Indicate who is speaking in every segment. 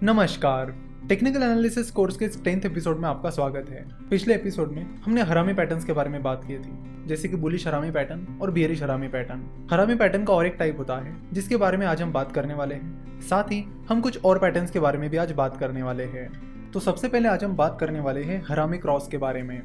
Speaker 1: नमस्कार। Technical analysis course के 10th episode में आपका स्वागत है। पिछले एपिसोड में हमने हरामी पैटर्न्स के बारे में बात की थी, जैसे कि बुलिश हरामी पैटर्न और बियरिश हरामी पैटर्न। हरामी पैटर्न का और एक टाइप होता है जिसके बारे में आज हम बात करने वाले हैं। साथ ही हम कुछ और पैटर्न्स के बारे में भी आज बात करने वाले हैं। तो सबसे पहले आज हम बात करने वाले हैं हरामी क्रॉस के बारे में।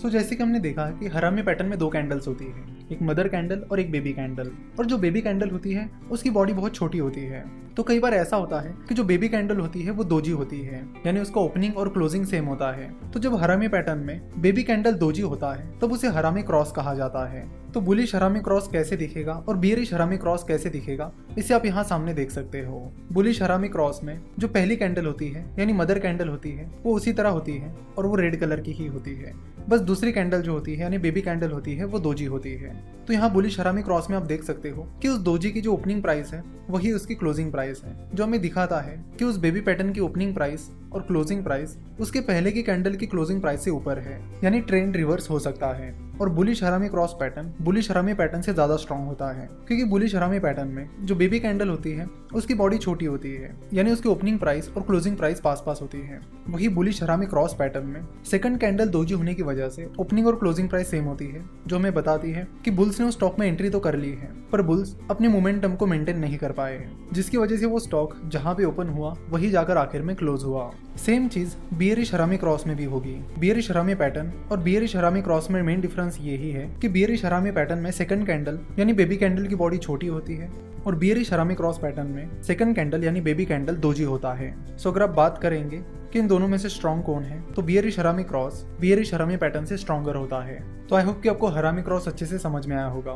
Speaker 1: जैसे कि हमने देखा है कि हरामी पैटर्न में दो कैंडल्स होती है, एक मदर कैंडल और एक बेबी कैंडल। और जो बेबी कैंडल होती है उसकी बॉडी बहुत छोटी होती है। तो कई बार ऐसा होता है कि जो बेबी कैंडल होती है वो दोजी होती है, यानी उसका ओपनिंग और क्लोजिंग सेम होता है। तो जब हरामी पैटर्न में बेबी कैंडल दोजी होता है तब उसे हरामी क्रॉस कहा जाता है। तो बुलिश हरामी क्रॉस कैसे दिखेगा और बियरिश हरामी क्रॉस कैसे दिखेगा, इसे आप यहाँ सामने देख सकते हो। बुलिश हरामी क्रॉस में जो पहली कैंडल होती है यानी मदर कैंडल होती है वो उसी तरह होती है और वो रेड कलर की ही होती है। बस दूसरी कैंडल जो होती है यानी बेबी कैंडल होती है वो दोजी होती है। तो यहाँ बुलिश हरामी क्रॉस में आप देख सकते हो कि उस दोजी की जो ओपनिंग प्राइस है वही उसकी क्लोजिंग प्राइस है, जो हमें दिखाता है कि उस बेबी पैटर्न की ओपनिंग प्राइस और क्लोजिंग प्राइस उसके पहले की कैंडल की क्लोजिंग प्राइस से ऊपर है, यानी ट्रेंड रिवर्स हो सकता है। और बुलिश हरामी क्रॉस पैटर्न बुलिश हरामी पैटर्न से ज्यादा स्ट्रॉन्ग होता है, क्योंकि बुलिश हरामी पैटर्न में जो बेबी कैंडल होती है उसकी बॉडी छोटी होती है, यानी उसकी ओपनिंग प्राइस और क्लोजिंग प्राइस पास पास होती है। वही बुलिश हरामी क्रॉस पैटर्न में सेकंड कैंडल दोजी होने की वजह से ओपनिंग और क्लोजिंग प्राइस सेम होती है, जो हमें बताती है कि बुल्स ने उस स्टॉक में एंट्री तो कर ली है पर बुल्स अपने मोमेंटम को मेंटेन नहीं कर पाए, जिसकी वजह से वो स्टॉक जहां पे ओपन हुआ वही जाकर आखिर में क्लोज हुआ। सेम चीज बियरिश हरामी क्रॉस में भी होगी। बियरिश हरामी पैटर्न और बियरिश हरामी क्रॉस में मेन डिफरेंस यही है कि बियरिश हरामी पैटर्न में सेकंड कैंडल यानी बेबी कैंडल की बॉडी छोटी होती है और बियरिश हरामी क्रॉस पैटर्न में सेकंड कैंडल यानी बेबी कैंडल दोजी होता है। अगर आप बात करेंगे कि इन दोनों में से स्ट्रॉन्ग कौन है तो बियरिश हरामी क्रॉस बियरिश हरामी पैटर्न से स्ट्रॉन्गर होता है। तो आई होप कि आपको हरामी क्रॉस अच्छे से समझ में आया होगा।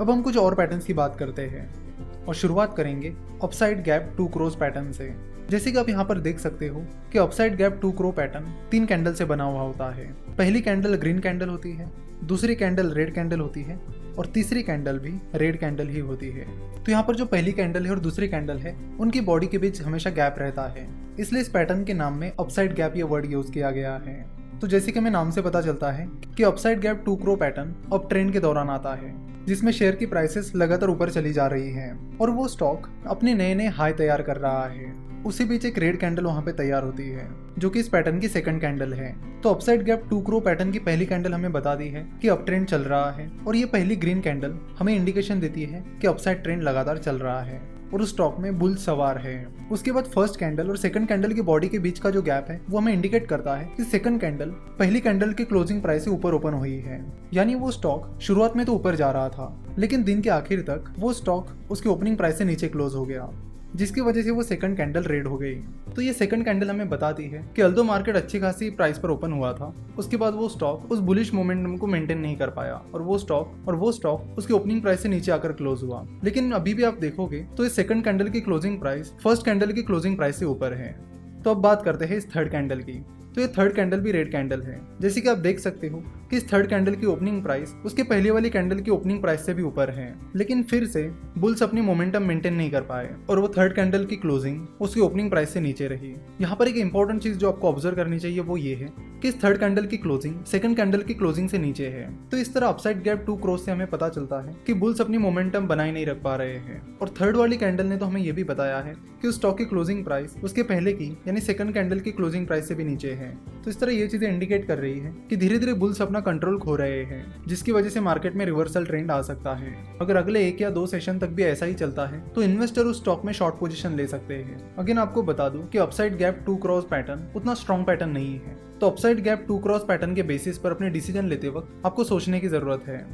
Speaker 1: अब हम कुछ और पैटर्न्स की बात करते हैं और शुरुआत करेंगे अपसाइड गैप 2 क्रॉस पैटर्न से। जैसे कि आप यहाँ पर देख सकते हो कि upside gap 2 cross pattern 3 candle से बना हुआ होता है। पहली कैंडल ग्रीन कैंडल होती है, दूसरी कैंडल रेड कैंडल होती है और तीसरी कैंडल भी रेड कैंडल ही होती है। तो यहाँ पर जो पहली कैंडल है और दूसरी कैंडल है उनकी बॉडी के बीच हमेशा गैप रहता है, इसलिए इस पैटर्न के नाम में अपसाइड गैप ये वर्ड यूज किया गया है। तो जैसे कि हमें नाम से पता चलता है कि upside gap 2 cross pattern up trend के दौरान आता है, जिसमें शेयर की प्राइसेस लगातार ऊपर चली जा रही हैं और वो स्टॉक अपने नए नए हाई तैयार कर रहा है। उसी बीच एक रेड कैंडल वहां पे तैयार होती है जो कि इस पैटर्न की सेकंड कैंडल है। तो अपसाइड गैप 2 क्रॉस पैटर्न की पहली कैंडल हमें बता दी है कि अप ट्रेंड चल रहा है और ये पहली ग्रीन कैंडल हमें इंडिकेशन देती है कि अपसाइड ट्रेंड लगातार चल रहा है और उस स्टॉक में बुल सवार है। उसके बाद फर्स्ट कैंडल और सेकंड कैंडल की बॉडी के बीच का जो गैप है वो हमें इंडिकेट करता है कि सेकंड कैंडल पहली कैंडल की क्लोजिंग प्राइस से ऊपर ओपन हुई है, यानी वो स्टॉक शुरुआत में तो ऊपर जा रहा था लेकिन दिन के आखिर तक वो स्टॉक उसकी ओपनिंग प्राइस से नीचे क्लोज हो गया, जिसकी वजह से वो सेकंड कैंडल रेड हो गई। तो ये सेकंड कैंडल हमें बताती है कि अल्दो मार्केट अच्छी खासी प्राइस पर ओपन हुआ था, उसके बाद वो स्टॉक उस बुलिश मोमेंटम को मेंटेन नहीं कर पाया और वो स्टॉक उसकी ओपनिंग प्राइस से नीचे आकर क्लोज हुआ। लेकिन अभी भी आप देखोगे तो इस सेकंड कैंडल की क्लोजिंग प्राइस फर्स्ट कैंडल की क्लोजिंग प्राइस से ऊपर है। तो अब बात करते हैं इस थर्ड कैंडल की। तो ये थर्ड कैंडल भी रेड कैंडल है। जैसे कि आप देख सकते हो कि इस थर्ड कैंडल की ओपनिंग प्राइस उसके पहले वाली कैंडल की ओपनिंग प्राइस से भी ऊपर है, लेकिन फिर से बुल्स अपनी मोमेंटम मेंटेन नहीं कर पाए और वो थर्ड कैंडल की क्लोजिंग उसकी ओपनिंग प्राइस से नीचे रही। यहाँ पर एक इंपॉर्टेंट चीज जो आपको ऑब्जर्व करनी चाहिए वो ये है कि इस थर्ड कैंडल की क्लोजिंग सेकंड कैंडल की क्लोजिंग से नीचे है। तो इस तरह अपसाइड गैप 2 क्रॉस से हमें पता चलता है कि बुल्स अपनी मोमेंटम बनाए नहीं रख पा रहे हैं। और थर्ड वाली कैंडल ने तो हमें ये भी बताया है कि उस स्टॉक की क्लोजिंग प्राइस उसके पहले की यानी सेकंड कैंडल की क्लोजिंग प्राइस से भी नीचे है। तो इस तरह ये चीजें इंडिकेट कर रही है कि धीरे धीरे बुल्स अपना कंट्रोल खो रहे हैं, जिसकी वजह से मार्केट में रिवर्सल ट्रेंड आ सकता है। अगर अगले 1 या 2 सेशन तक भी ऐसा ही चलता है तो इन्वेस्टर उस स्टॉक में शॉर्ट पोजीशन ले सकते हैं। अगेन आपको बता दूं कि अपसाइड गैप 2 क्रॉस पैटर्न उतना स्ट्रॉन्ग पैटर्न नहीं है, तो अपसाइड गैप 2 क्रॉस पैटर्न के बेसिस पर अपने डिसीजन लेते वक्त आपको सोचने की जरूरत है।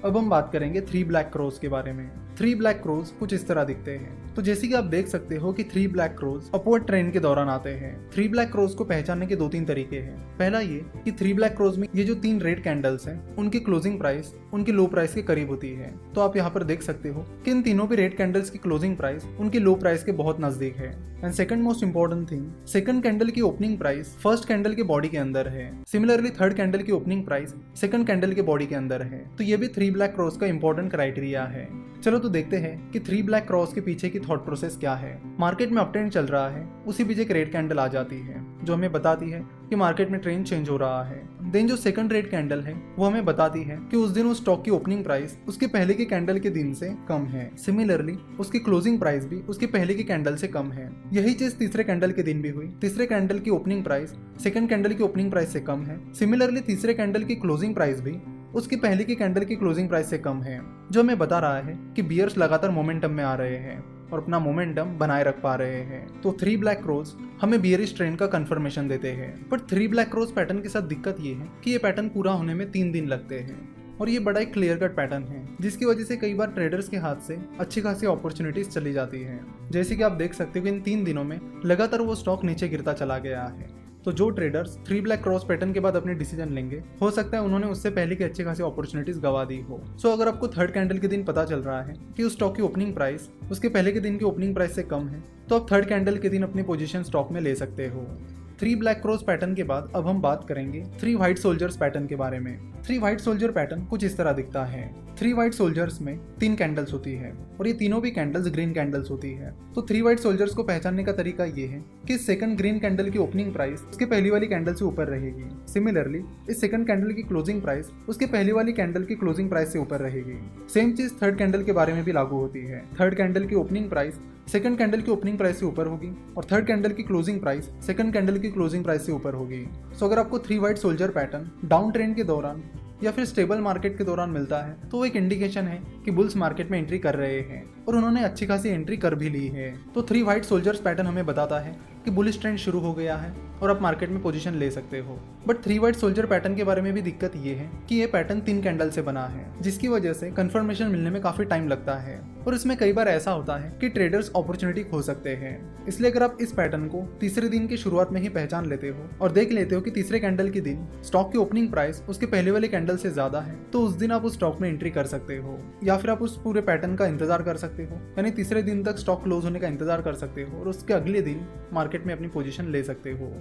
Speaker 1: अब हम बात करेंगे 3 ब्लैक क्रॉस के बारे में। 3 ब्लैक क्रॉस कुछ इस तरह दिखते हैं। तो जैसे कि आप देख सकते हो कि 3 ब्लैक क्रॉस अपवर्ड ट्रेंड के दौरान आते हैं। 3 ब्लैक क्रॉस को पहचानने के 2-3 तरीके हैं। पहला ये कि 3 ब्लैक क्रॉस में ये जो 3 रेड कैंडल्स हैं उनकी क्लोजिंग प्राइस उनकी लो प्राइस के करीब होती है। तो आप यहाँ पर देख सकते हो कि इन तीनों भी रेड कैंडल्स की क्लोजिंग प्राइस उनकी लो प्राइस के बहुत नजदीक है। And second most important thing, second candle की ओपनिंग प्राइस फर्स्ट कैंडल के बॉडी के अंदर है। सिमिलरली थर्ड कैंडल की ओपनिंग प्राइस सेकंड कैंडल के बॉडी के अंदर है। तो ये भी 3 ब्लैक क्रॉस का इंपॉर्टेंट क्राइटेरिया है। चलो तो देखते हैं कि 3 ब्लैक क्रॉस के पीछे की थॉट प्रोसेस क्या है। मार्केट में अपट्रेंड चल रहा है, उसी बीच एक रेड कैंडल आ जाती है जो हमें बताती है कि मार्केट में ट्रेंड चेंज हो रहा है। देन जो सेकंड रेड कैंडल है वो हमें बताती है कि उस दिन उस स्टॉक की ओपनिंग प्राइस उसके पहले के कैंडल के दिन से कम है। सिमिलरली उसकी क्लोजिंग प्राइस भी उसके पहले के कैंडल से कम है। यही चीज तीसरे कैंडल के दिन भी हुई। तीसरे कैंडल की ओपनिंग प्राइस सेकंड कैंडल की ओपनिंग प्राइस से कम है। सिमिलरली तीसरे कैंडल की क्लोजिंग प्राइस भी उसकी पहले की कैंडल की क्लोजिंग प्राइस से कम है, जो हमें बता रहा है कि बियर्स लगातार मोमेंटम में आ रहे हैं और अपना मोमेंटम बनाए रख पा रहे हैं। तो 3 ब्लैक क्रोज हमें बियरिश ट्रेंड का कंफर्मेशन देते हैं। पर 3 ब्लैक क्रोज पैटर्न के साथ दिक्कत ये है कि ये पैटर्न पूरा होने में 3 दिन लगते हैं और ये बड़ा एक क्लियर कट पैटर्न है, जिसकी वजह से कई बार ट्रेडर्स के हाथ से अच्छी खासी अपॉर्चुनिटीज चली जाती है। जैसे कि आप देख सकते हो कि इन 3 दिनों में लगातार वो स्टॉक नीचे गिरता चला गया है। तो जो ट्रेडर्स 3 ब्लैक क्रॉस पैटर्न के बाद अपने डिसीजन लेंगे, हो सकता है उन्होंने उससे पहले की अच्छी खासी अपॉर्चुनिटीज गवा दी हो। सो अगर आपको थर्ड कैंडल के दिन पता चल रहा है कि उस स्टॉक की ओपनिंग प्राइस उसके पहले के दिन की ओपनिंग प्राइस से कम है, तो आप थर्ड कैंडल के दिन अपनी पोजीशन स्टॉक में ले सकते हो। 3 ब्लैक क्रॉस पैटर्न के बाद अब हम बात करेंगे 3 व्हाइट सोल्जर्स पैटर्न के बारे में। 3 व्हाइट सोल्जर पैटर्न कुछ इस तरह दिखता है। 3 व्हाइट सोल्जर्स में 3 कैंडल्स होती है और ये तीनों भी कैंडल्स ग्रीन कैंडल्स होती है। तो 3 व्हाइट सोल्जर्स को पहचानने का तरीका ये है कि सेकंड ग्रीन कैंडल की ओपनिंग प्राइस उसके पहली वाली कैंडल से ऊपर रहेगी। सिमिलरली इस सेकंड कैंडल की क्लोजिंग प्राइस उसके पहली वाली कैंडल की क्लोजिंग प्राइस से ऊपर रहेगी। सेम चीज थर्ड कैंडल के बारे में भी लागू होती है। थर्ड कैंडल की ओपनिंग प्राइस सेकंड कैंडल की ओपनिंग प्राइस से ऊपर होगी और थर्ड कैंडल की क्लोजिंग प्राइस सेकंड कैंडल की क्लोजिंग प्राइस से ऊपर होगी। सो अगर आपको 3 white soldier pattern down trend के दौरान या फिर स्टेबल मार्केट के दौरान मिलता है, तो वो एक इंडिकेशन है कि बुल्स मार्केट में एंट्री कर रहे हैं और उन्होंने अच्छी खासी एंट्री कर भी ली है। तो 3 व्हाइट सोल्जर्स पैटर्न हमें बताता है कि बुलिश ट्रेंड शुरू हो गया है और आप मार्केट में पोजीशन ले सकते हो। बट 3 व्हाइट सोल्जर पैटर्न के बारे में भी दिक्कत ये है कि ये पैटर्न 3 कैंडल से बना है, जिसकी वजह से कंफर्मेशन मिलने में काफी टाइम लगता है और इसमें कई बार ऐसा होता है कि ट्रेडर्स अपॉर्चुनिटी खो सकते हैं। इसलिए अगर आप इस पैटर्न को तीसरे दिन की शुरुआत में ही पहचान लेते हो और देख लेते हो कि तीसरे कैंडल के दिन स्टॉक की ओपनिंग प्राइस उसके पहले वाले कैंडल से ज्यादा है, तो उस दिन आप उस स्टॉक में एंट्री कर सकते हो या फिर आप उस पूरे पैटर्न का इंतजार कर सकते हो, यानी तीसरे दिन तक स्टॉक क्लोज होने का इंतजार कर सकते हो और उसके अगले दिन मार्केट में अपनी पोजीशन ले सकते हो।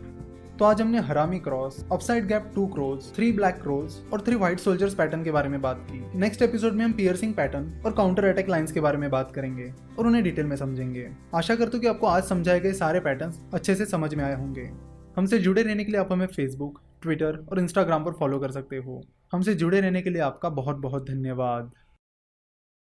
Speaker 1: तो आज हमने हरामी cross, upside gap 2 cross, 3 black cross और 3 व्हाइट सोल्जर्स पैटर्न के बारे में बात की। नेक्स्ट एपिसोड में हम पियर्सिंग पैटर्न और काउंटर अटैक लाइंस के बारे में बात करेंगे और उन्हें डिटेल में समझेंगे। आशा करता हूँ कि आपको आज समझाए गए सारे पैटर्न्स अच्छे से समझ में आए होंगे। हमसे जुड़े रहने के लिए आप हमें फेसबुक, ट्विटर और इंस्टाग्राम पर फॉलो कर सकते हो। हमसे जुड़े रहने के लिए आपका बहुत बहुत धन्यवाद।